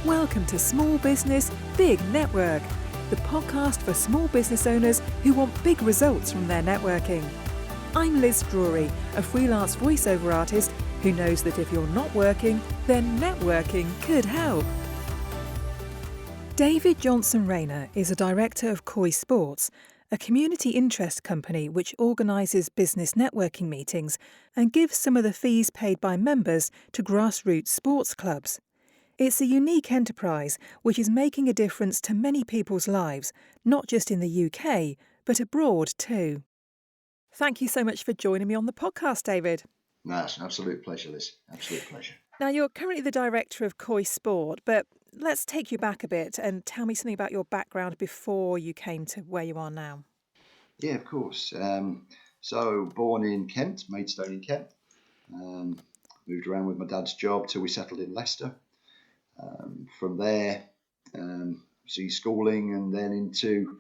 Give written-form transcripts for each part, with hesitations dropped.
Welcome to Small Business, Big Network, the podcast for small business owners who want big results from their networking. I'm Liz Drury, a freelance voiceover artist who knows that if you're not working, then networking could help. David Johnson Rayner is a director of Koi Sports, a community interest company which organises business networking meetings and gives some of the fees paid by members to grassroots sports clubs. It's a unique enterprise which is making a difference to many people's lives, not just in the UK, but abroad too. Thank you so much for joining me on the podcast, David. No, it's an absolute pleasure, Liz. Absolute pleasure. Now, you're currently the director of Koi Sport, but let's take you back a bit and tell me something about your background before you came to where you are now. Yeah, of course. So born in Kent, Maidstone in Kent. Moved around with my dad's job till we settled in Leicester. From there, schooling and then into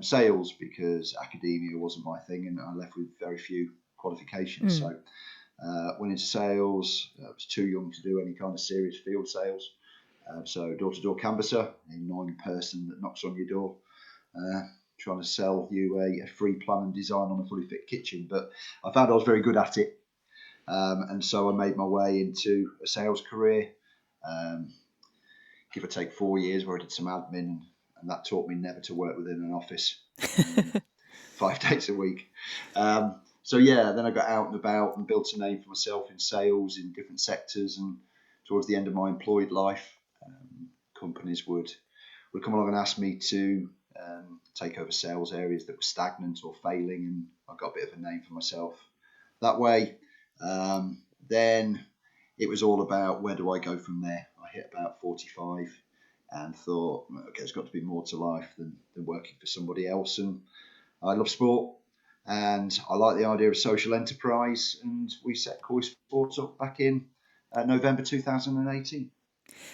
sales because academia wasn't my thing and I left with very few qualifications. So went into sales. I was too young to do any kind of serious field sales. So door-to-door canvasser, a annoying person that knocks on your door trying to sell you a free plan and design on a fully fit kitchen. But I found I was very good at it. And so I made my way into a sales career. Give or take 4 years where I did some admin and that taught me never to work within an office 5 days a week. Then I got out and about and built a name for myself in sales in different sectors. And towards the end of my employed life, companies would come along and ask me to take over sales areas that were stagnant or failing. And I got a bit of a name for myself that way. Then it was all about where do I go from there? I hit about 45 and thought, okay, there's got to be more to life than working for somebody else. And I love sport and I like the idea of social enterprise. And we set Koi Sports up back in November 2018.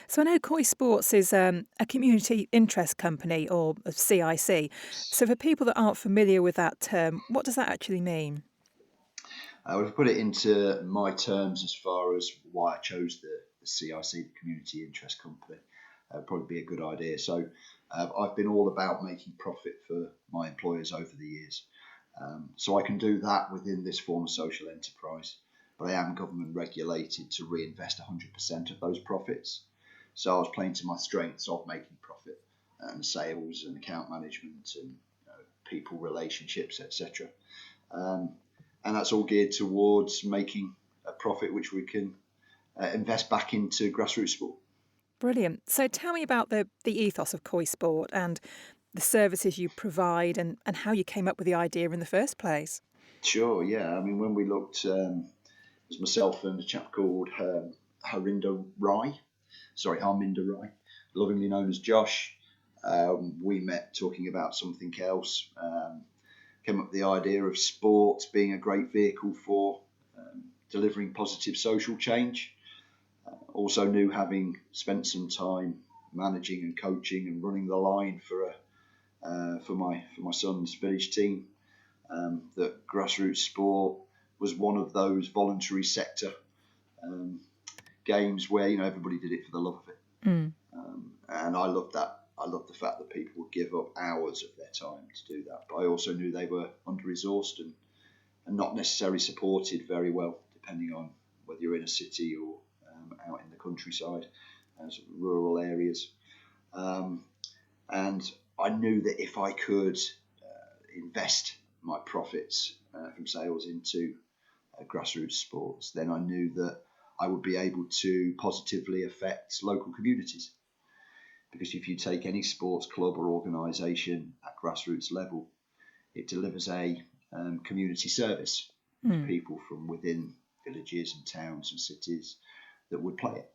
So I know Koi Sports is a community interest company or a CIC. So for people that aren't familiar with that term, what does that actually mean? I would put it into my terms as far as why I chose the CIC, the Community Interest Company. Would probably be a good idea. So I've been all about making profit for my employers over the years. So I can do that within this form of social enterprise, but I am government regulated to reinvest 100% of those profits. So I was playing to my strengths of making profit and sales and account management and people relationships, etc. And that's all geared towards making a profit which we can invest back into grassroots sport. Brilliant. So tell me about the ethos of Koi Sport and the services you provide and how you came up with the idea in the first place. Sure, yeah. I mean, when we looked, it was myself and a chap called Harminder Rai, lovingly known as Josh. We met talking about something else. Came up with the idea of sport being a great vehicle for delivering positive social change. Also knew, having spent some time managing and coaching and running the line for my son's village team, that grassroots sport was one of those voluntary sector games where everybody did it for the love of it. And I loved that. I loved the fact that people would give up hours of their time to do that. But I also knew they were under-resourced and not necessarily supported very well, depending on whether you're in a city or out in the countryside, sort of rural areas. And I knew that if I could invest my profits from sales into grassroots sports, then I knew that I would be able to positively affect local communities. Because if you take any sports club or organisation at grassroots level, it delivers a community service to people from within villages and towns and cities that would play it.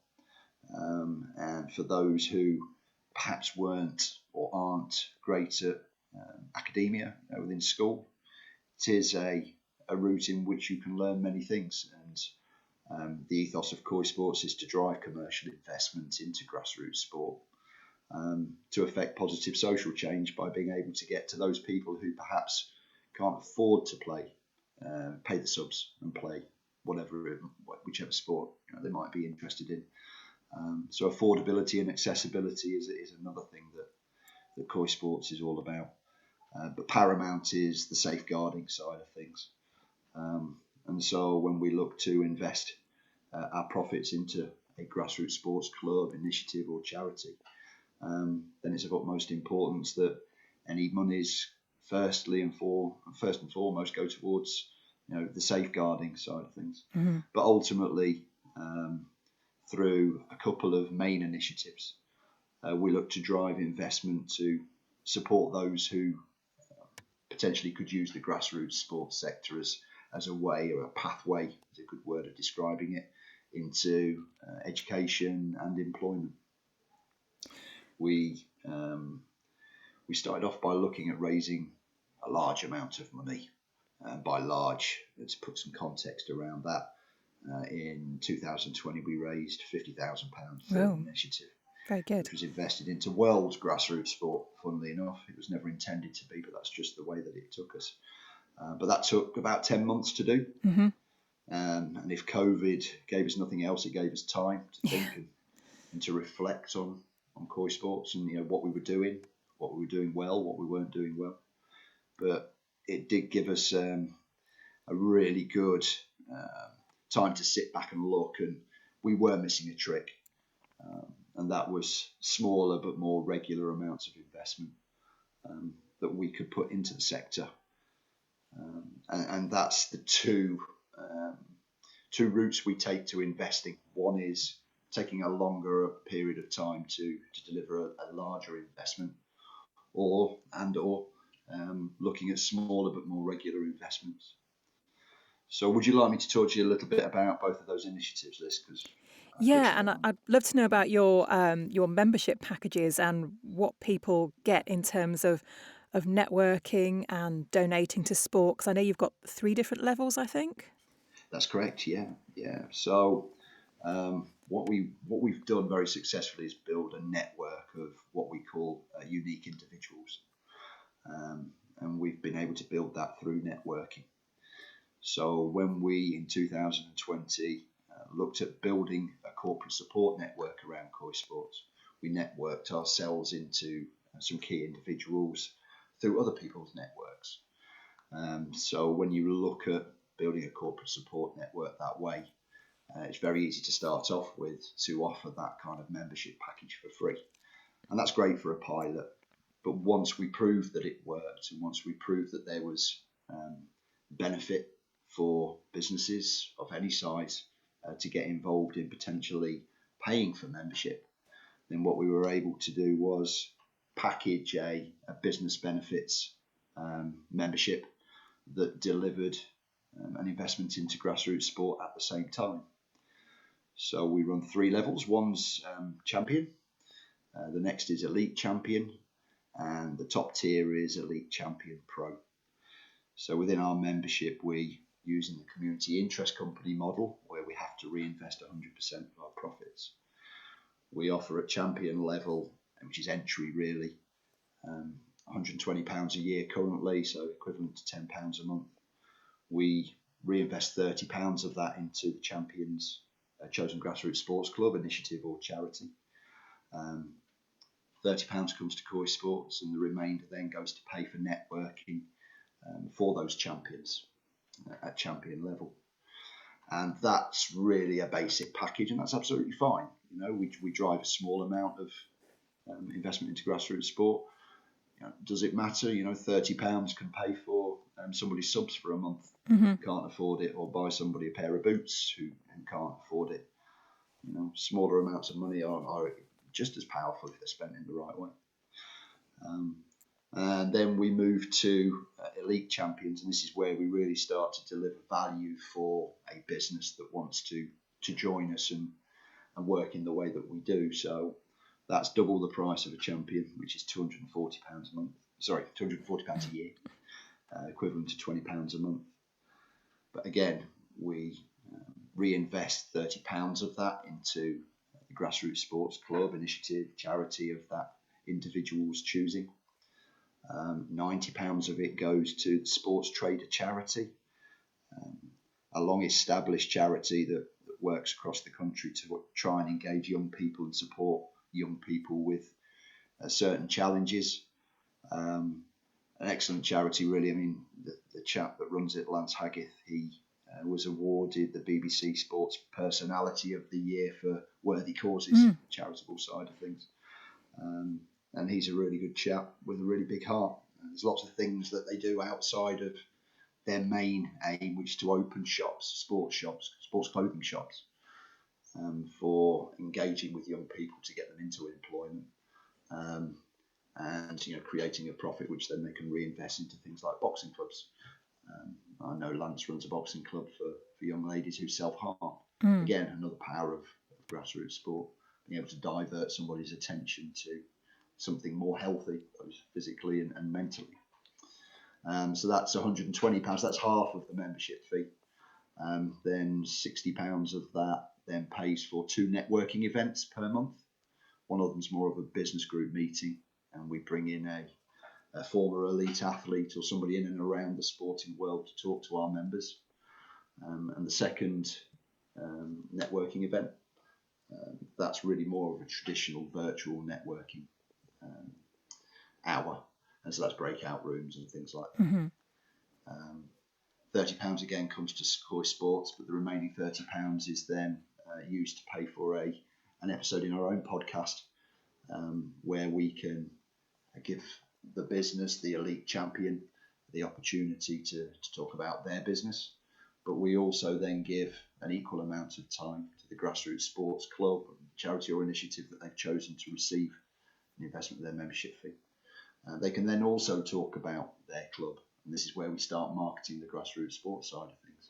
And for those who perhaps weren't or aren't great at academia within school, it is a route in which you can learn many things. And the ethos of Koi Sports is to drive commercial investment into grassroots sport. To affect positive social change by being able to get to those people who perhaps can't afford to pay the subs and play whichever sport they might be interested in. So affordability and accessibility is another thing that Koi Sports is all about. But paramount is the safeguarding side of things. And so when we look to invest our profits into a grassroots sports club, initiative or charity, then it's of utmost importance that any monies first and foremost go towards the safeguarding side of things. Mm-hmm. But ultimately, through a couple of main initiatives, we look to drive investment to support those who potentially could use the grassroots sports sector as a way or a pathway, is a good word of describing it, into education and employment. We started off by looking at raising a large amount of money. By large, let's put some context around that. In 2020, we raised £50,000 for an initiative. Very good. Which was invested into world grassroots sport, funnily enough. It was never intended to be, but that's just the way that it took us. But that took about 10 months to do. Mm-hmm. And if COVID gave us nothing else, it gave us time to think and to reflect on Koi Sports and what we were doing well, what we weren't doing well. But it did give us a really good time to sit back and look, and we were missing a trick. And that was smaller but more regular amounts of investment that we could put into the sector. And that's the two routes we take to investing. One is taking a longer period of time to deliver a larger investment, or looking at smaller but more regular investments. So would you like me to talk to you a little bit about both of those initiatives, Liz? And I'd love to know about your membership packages and what people get in terms of networking and donating to sport. Because I know you've got 3 different levels, I think. That's correct. Yeah. So what we've done very successfully is build a network of what we call unique individuals, and we've been able to build that through networking. So when we in 2020 looked at building a corporate support network around Koi Sports, we networked ourselves into some key individuals through other people's networks. So when you look at building a corporate support network that way, it's very easy to start off with to offer that kind of membership package for free. And that's great for a pilot. But once we proved that it worked, and once we proved that there was benefit for businesses of any size to get involved in potentially paying for membership, then what we were able to do was package a business benefits membership that delivered an investment into grassroots sport at the same time. So we run 3 levels. One's champion, the next is elite champion, and the top tier is elite champion pro. So within our membership, we using the community interest company model, where we have to reinvest 100% of our profits. We offer at champion level, which is entry really, £120 a year currently, so equivalent to £10 a month. We reinvest £30 of that into the champion's chosen grassroots sports club, initiative or charity. £30 comes to Koi Sports, and the remainder then goes to pay for networking for those champions at champion level. And that's really a basic package, and that's absolutely fine. We drive a small amount of investment into grassroots sport. Does it matter? £30 can pay for somebody's subs for a month who can't afford it, or buy somebody a pair of boots who can't afford it. Smaller amounts of money are just as powerful if they're spent in the right way. And then we move to elite champions, and this is where we really start to deliver value for a business that wants to join us and work in the way that we do. So that's double the price of a champion, which is £240 a month. Sorry, £240 a year, equivalent to £20 a month. But again, we reinvest £30 of that into the grassroots sports club, initiative, charity of that individual's choosing. £90 of it goes to the Sports Trader charity, a long-established charity that works across the country to try and engage young people and support young people with certain challenges. An excellent charity, really. I mean, the chap that runs it, Lance Haggith, he was awarded the BBC Sports Personality of the Year for worthy causes, charitable side of things. And he's a really good chap with a really big heart. And there's lots of things that they do outside of their main aim, which is to open sports clothing shops, for engaging with young people to get them into employment, and creating a profit which then they can reinvest into things like boxing clubs. I know Lance runs a boxing club for young ladies who self-harm. Again, another power of grassroots sport, being able to divert somebody's attention to something more healthy, both physically and mentally. So that's £120. That's half of the membership fee. Then £60 of that then pays for 2 networking events per month. One of them's more of a business group meeting, and we bring in a former elite athlete or somebody in and around the sporting world to talk to our members. And the second networking event, that's really more of a traditional virtual networking hour. And so that's breakout rooms and things like that. £30 again comes to Koi Sports, but the remaining £30 is then used to pay for an episode in our own podcast, where we can give the business, the elite champion, the opportunity to talk about their business. But we also then give an equal amount of time to the Grassroots Sports Club, charity or initiative that they've chosen to receive an investment of their membership fee. They can then also talk about their club, and this is where we start marketing the grassroots sports side of things.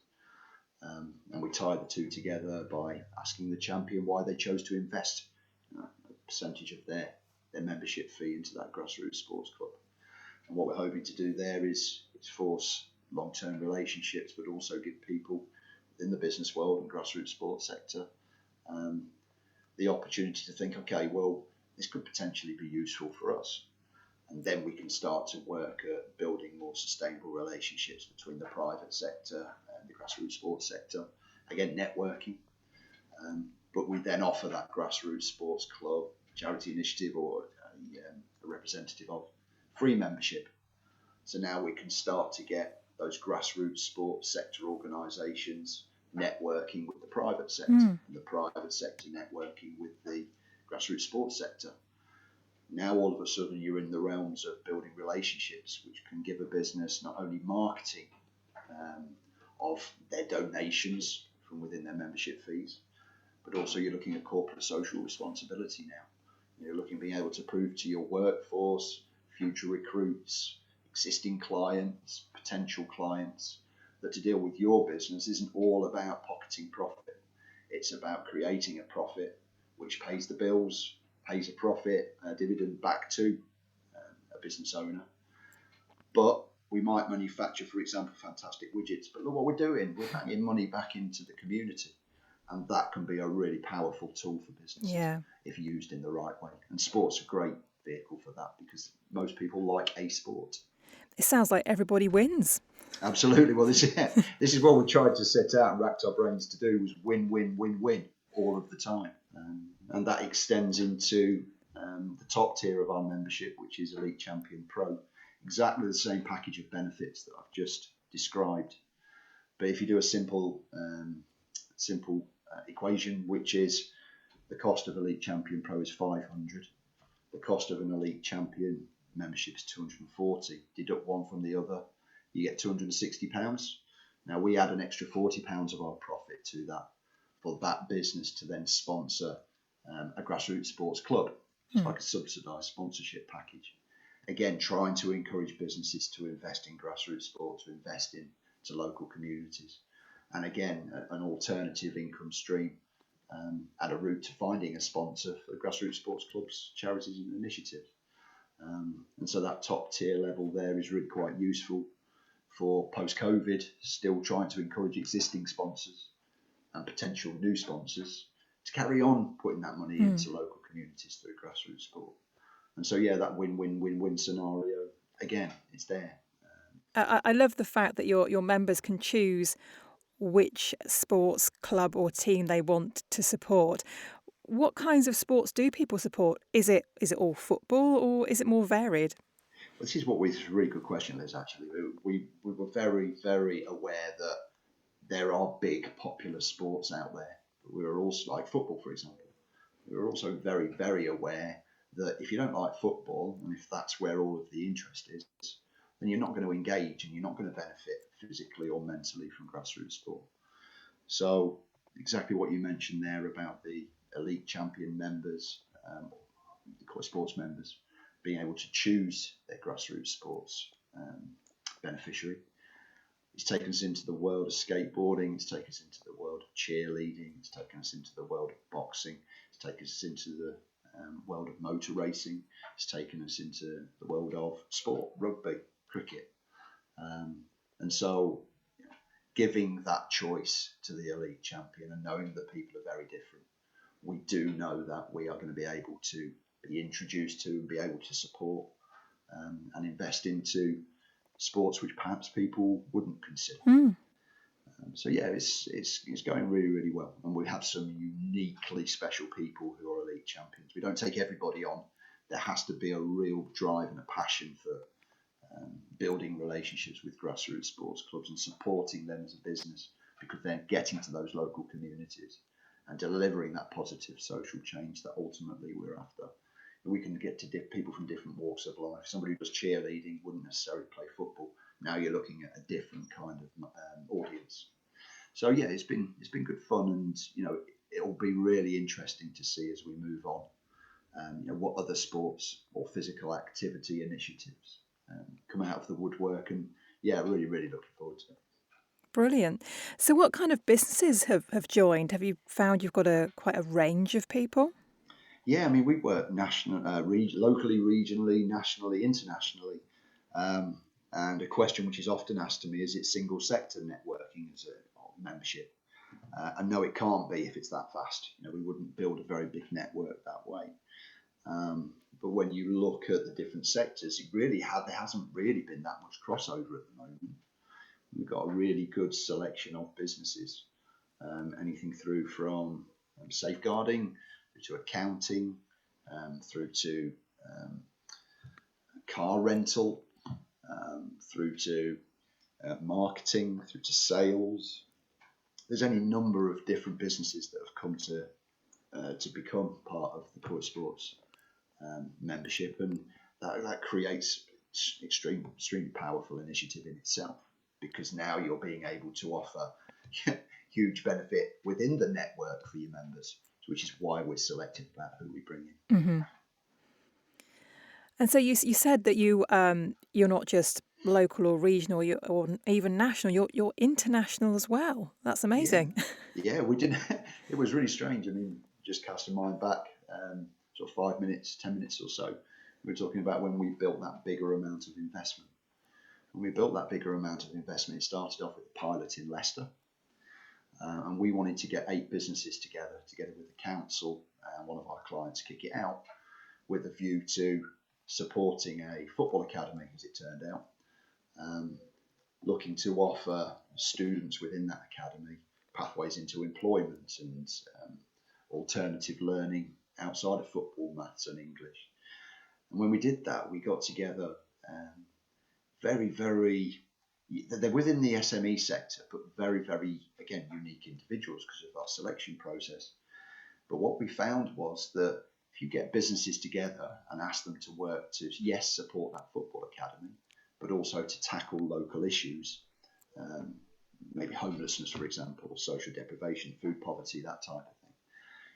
And we tie the two together by asking the champion why they chose to invest a percentage of their membership fee into that grassroots sports club. And what we're hoping to do there is force long-term relationships, but also give people in the business world and grassroots sports sector the opportunity to think, okay, well, this could potentially be useful for us. And then we can start to work at building more sustainable relationships between the private sector and the grassroots sports sector. Again, networking. But we then offer that grassroots sports club, charity initiative, or a representative of free membership. So now we can start to get those grassroots sports sector organisations networking with the private sector, and the private sector networking with the grassroots sports sector. Now all of a sudden you're in the realms of building relationships, which can give a business not only marketing of their donations from within their membership fees, but also you're looking at corporate social responsibility now. You're looking at being able to prove to your workforce, future recruits, existing clients, potential clients, that to deal with your business isn't all about pocketing profit. It's about creating a profit which pays the bills, pays a profit, a dividend back to a business owner. But we might manufacture, for example, fantastic widgets, but look what we're doing. We're banging money back into the community. And that can be a really powerful tool for businesses if used in the right way. And sport's a great vehicle for that, because most people like a sport. It sounds like everybody wins. Absolutely. Well, this is what we tried to set out and racked our brains to do, was win, win, win, win all of the time. And that extends into the top tier of our membership, which is Elite Champion Pro. Exactly the same package of benefits that I've just described. But if you do a simple equation, which is the cost of Elite Champion Pro is 500, the cost of an Elite Champion membership is 240. Deduct one from the other, you get £260. Now we add an extra £40 of our profit to that for that business to then sponsor a grassroots sports club. It's like a subsidised sponsorship package. Again, trying to encourage businesses to invest in grassroots sport, to invest into local communities. And again, an alternative income stream and a route to finding a sponsor for the grassroots sports clubs, charities and initiatives. And so that top tier level there is really quite useful for post-COVID, still trying to encourage existing sponsors and potential new sponsors to carry on putting that money into local communities through grassroots sport. And so, that win-win-win-win scenario, again, it's there. I love the fact that your members can choose which sports club or team they want to support. What kinds of sports do people support? Is it all football, or is it more varied? This is it's a really good question, Liz, actually. We were very, very aware that there are big popular sports out there. We were also, like football, for example, we were also very, very aware that if you don't like football, and if that's where all of the interest is, then you're not going to engage and you're not going to benefit physically or mentally from grassroots sport. So exactly what you mentioned there about the elite champion members, the Koi Sports members, being able to choose their grassroots sports beneficiary. It's taken us into the world of skateboarding, it's taken us into the world of cheerleading, it's taken us into the world of boxing, it's taken us into the world of motor racing, it's taken us into the world of sport, rugby, cricket. And so giving that choice to the elite champion and knowing that people are very different, we do know that we are going to be able to be introduced to and be able to support and invest into sports which perhaps people wouldn't consider. So yeah, it's going really, really well, and we have some uniquely special people who are elite champions. We don't take everybody on. There has to be a real drive and a passion for building relationships with grassroots sports clubs and supporting them as a business, because they're getting to those local communities and delivering that positive social change that ultimately we're after. We can get to people from different walks of life. Somebody who does cheerleading wouldn't necessarily play football. Now you're looking at a different kind of audience. So yeah, it's been good fun, and it'll be really interesting to see as we move on. What other sports or physical activity initiatives come out of the woodwork, and yeah, really, really looking forward to it. Brilliant. So what kind of businesses have joined? Have you found you've got quite a range of people? Yeah, I mean, we work locally, regionally, nationally, internationally. And a question which is often asked to me is, it single sector networking as a membership? And no, it can't be if it's that fast. We wouldn't build a very big network that way. But when you look at the different sectors, there hasn't really been that much crossover at the moment. We've got a really good selection of businesses, anything through from safeguarding, through to accounting, through to car rental, through to marketing, through to sales. There's any number of different businesses that have come to become part of the Koi Sports membership, and that creates extremely powerful initiative in itself, because now you're being able to offer huge benefit within the network for your members, which is why we're selective about who we bring in. Mm-hmm. And so you said that you're not just local or regional, or even national. You're international as well. That's amazing. Yeah, we did. It was really strange. I mean, just casting mind back, sort of 5 minutes, 10 minutes or so. We were talking about when we built that bigger amount of investment. When we built that bigger amount of investment, it started off with a pilot in Leicester. And we wanted to get 8 businesses together with the council and one of our clients, kick it out with a view to supporting a football academy, as it turned out, looking to offer students within that academy pathways into employment and alternative learning outside of football, maths and English. And when we did that, we got together very, very, they're within the SME sector, but very, very, again, unique individuals because of our selection process. But what we found was that if you get businesses together and ask them to work to, yes, support that football academy, but also to tackle local issues, maybe homelessness, for example, or social deprivation, food poverty, that type of thing,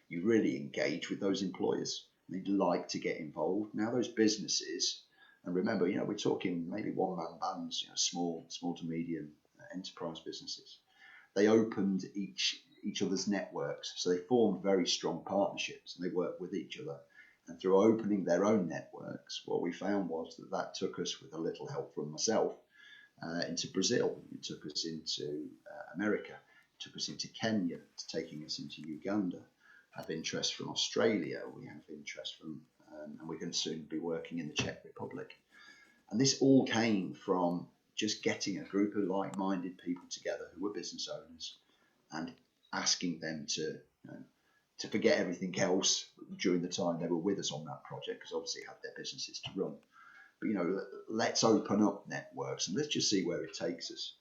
you really engage with those employers. They'd like to get involved. Now those businesses, and remember, we're talking maybe one-man bands, small to medium enterprise businesses. They opened each other's networks, so they formed very strong partnerships, and they worked with each other. And through opening their own networks, what we found was that took us, with a little help from myself, into Brazil. It took us into America. It took us into Kenya. It's taking us into Uganda. Have interest from Australia. We have interest from, and we're going to soon be working in the Czech Republic. And this all came from just getting a group of like-minded people together who were business owners and asking them to forget everything else during the time they were with us on that project, because obviously had their businesses to run. But let's open up networks and let's just see where it takes us.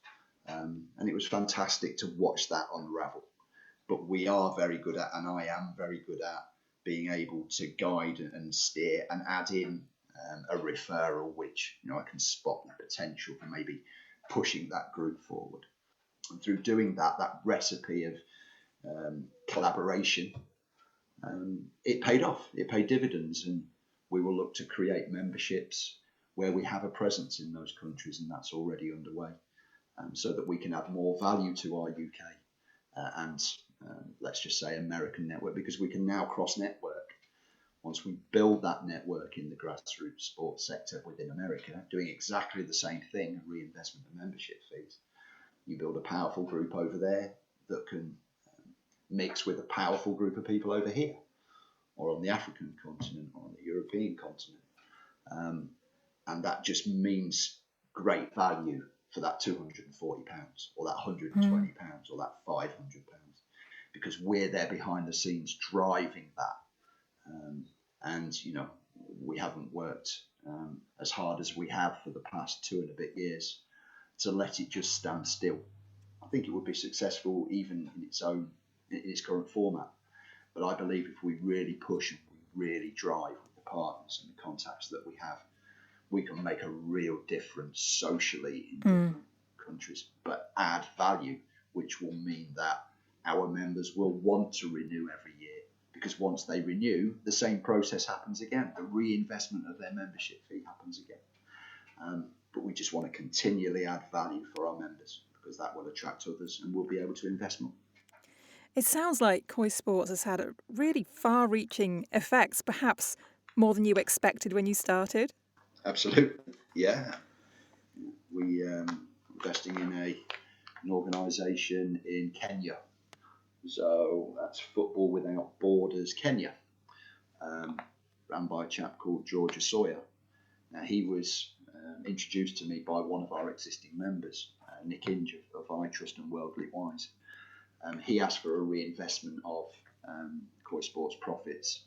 And it was fantastic to watch that unravel. But we are very good at, and I am very good at, being able to guide and steer and add in a referral, which I can spot the potential for maybe pushing that group forward. And through doing that recipe of collaboration, it paid off. It paid dividends, and we will look to create memberships where we have a presence in those countries, and that's already underway, so that we can add more value to our UK and let's just say American network, because we can now cross-network. Once we build that network in the grassroots sports sector within America, doing exactly the same thing, reinvestment of membership fees, you build a powerful group over there that can mix with a powerful group of people over here, or on the African continent, or on the European continent. And that just means great value for that £240, or that £120, or that £500, because we're there behind the scenes driving that. And we haven't worked as hard as we have for the past 2 and a bit years to let it just stand still. I think it would be successful even in its current format. But I believe if we really push and we really drive with the partners and the contacts that we have, we can make a real difference socially in different countries, but add value, which will mean that our members will want to renew every year, because once they renew, the same process happens again. The reinvestment of their membership fee happens again. But we just want to continually add value for our members, because that will attract others and we'll be able to invest more. It sounds like Koi Sports has had a really far-reaching effects, perhaps more than you expected when you started. Absolutely, yeah. We investing in an organisation in Kenya. So that's Football Without Borders Kenya, run by a chap called George Sawyer. Now, he was introduced to me by one of our existing members, Nick Inge of iTrust and Worldly Wise. He asked for a reinvestment of Koi Sports profits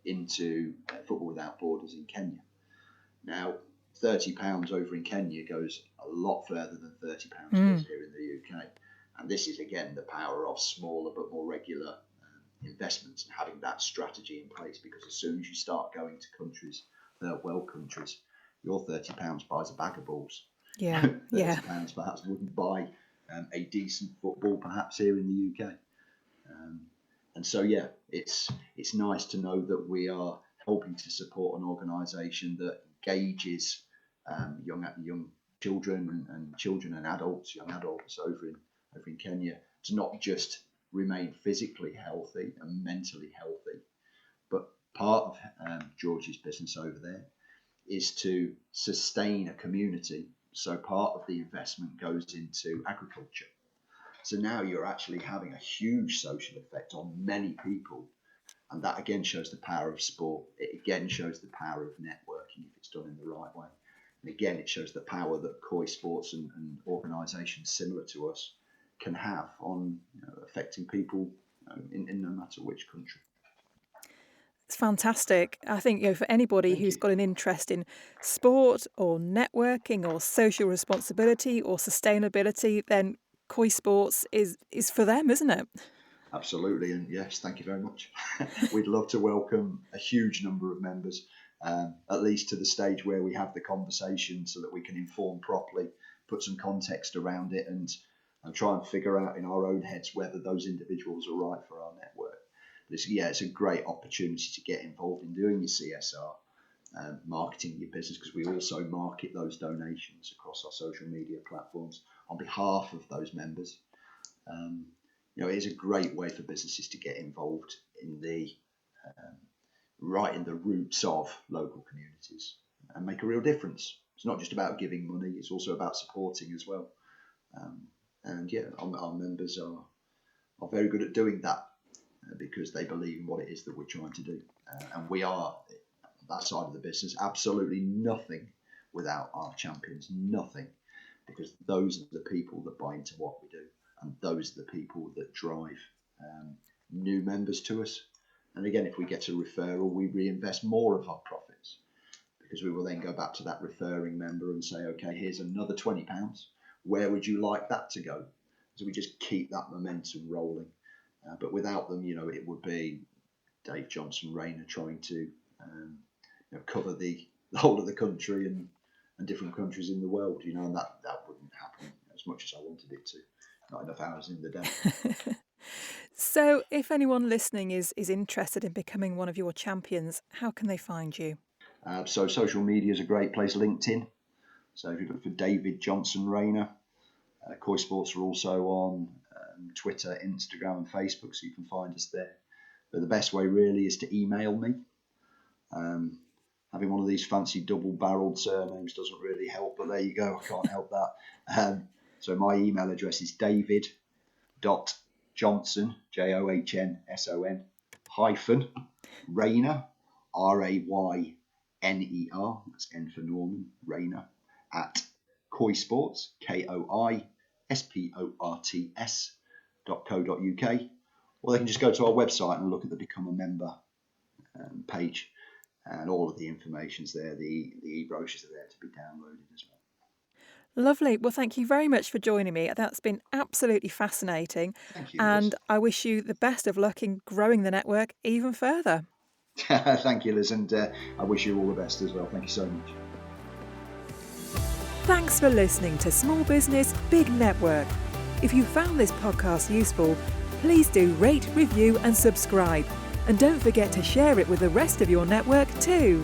into Football Without Borders in Kenya. Now, £30 over in Kenya goes a lot further than £30 does here in the UK. And this is, again, the power of smaller but more regular investments and having that strategy in place, because as soon as you start going to countries, third world countries, your £30 buys a bag of balls. Yeah, £30 perhaps wouldn't buy a decent football perhaps here in the UK. And so, yeah, it's nice to know that we are helping to support an organisation that engages young children and young adults over in Kenya, to not just remain physically healthy and mentally healthy, but part of George's business over there is to sustain a community. So part of the investment goes into agriculture. So now you're actually having a huge social effect on many people. And that again shows the power of sport. It again shows the power of networking if it's done in the right way. And again, it shows the power that Koi Sports and organisations similar to us can have on affecting people in no matter which country. It's fantastic. I think for anybody who's got an interest in sport or networking or social responsibility or sustainability, then Koi Sports is for them, isn't it? Absolutely, and yes, thank you very much. We'd love to welcome a huge number of members, at least to the stage where we have the conversation so that we can inform properly, put some context around it, and try and figure out in our own heads whether those individuals are right for our network. But it's a great opportunity to get involved in doing your CSR, marketing your business, because we also market those donations across our social media platforms on behalf of those members. It is a great way for businesses to get involved in the roots of local communities and make a real difference. It's not just about giving money; it's also about supporting as well. Our members are very good at doing that because they believe in what it is that we're trying to do, and we are that side of the business. Absolutely nothing without our champions. Nothing. Because those are the people that buy into what we do. And those are the people that drive new members to us. And again, if we get a referral, we reinvest more of our profits, because we will then go back to that referring member and say, okay, here's another £20. Where would you like that to go? So we just keep that momentum rolling. But without them, it would be Dave Johnson Rayner trying to cover the whole of the country and different countries in the world, and that wouldn't happen as much as I wanted it to. Not enough hours in the day. So if anyone listening is interested in becoming one of your champions, how can they find you? So social media is a great place. LinkedIn. So if you look for David Johnson Rayner, Koi Sports are also on Twitter, Instagram and Facebook, so you can find us there. But the best way really is to email me. Having one of these fancy double-barrelled surnames doesn't really help, but there you go, I can't help that. So my email address is david.johnson, Johnson, -Rayner, Rayner, that's N for Norman, Rayner, at Koi Sports, KOISPORTS.co.uk, or they can just go to our website and look at the Become a Member page, and all of the information's there. The e-brochures are there to be downloaded as well. Lovely. Well, thank you very much for joining me. That's been absolutely fascinating. Thank you, and Liz. I wish you the best of luck in growing the network even further. Thank you, Liz, and I wish you all the best as well. Thank you so much. Thanks for listening to Small Business, Big Network. If you found this podcast useful, please do rate, review and subscribe. And don't forget to share it with the rest of your network too.